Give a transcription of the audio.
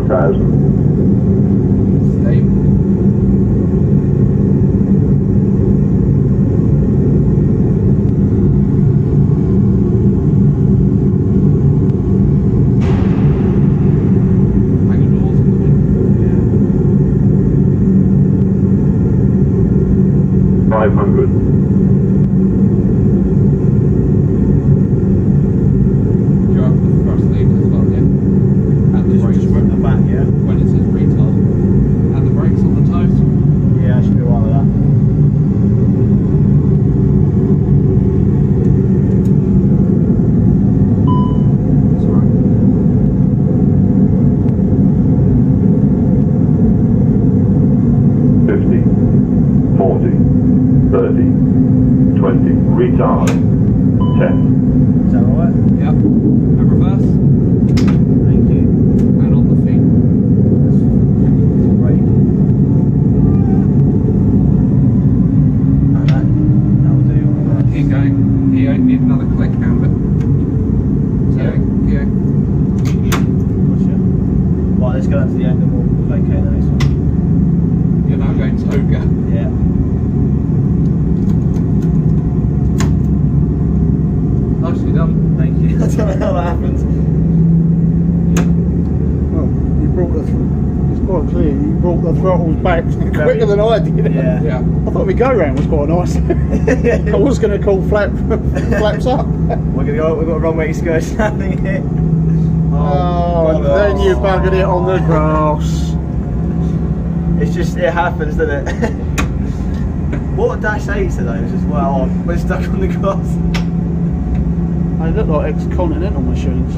Steam. Retard. 10. Is that right? Yep. And reverse. Thank you. And on the feet. That's great. And that'll do. Keep going. You only need another click, Amber. Yeah. Gotcha. Right, let's go down to the end and we'll vacate the next one. You're now going to Oga. Yeah. Nicely done. Thank you. I don't know how that happened. Well, you brought the it's quite clear, you brought the throttles back quicker than I did. Yeah. Yeah. I thought my go round was quite nice. I was going to call flaps up. We've got a runway excursion happening here. Oh, and then you buggered it on the grass. It's just, it happens, doesn't it? What Dash 8 today was just, well, we're stuck on the grass. They look like ex-Continental machines.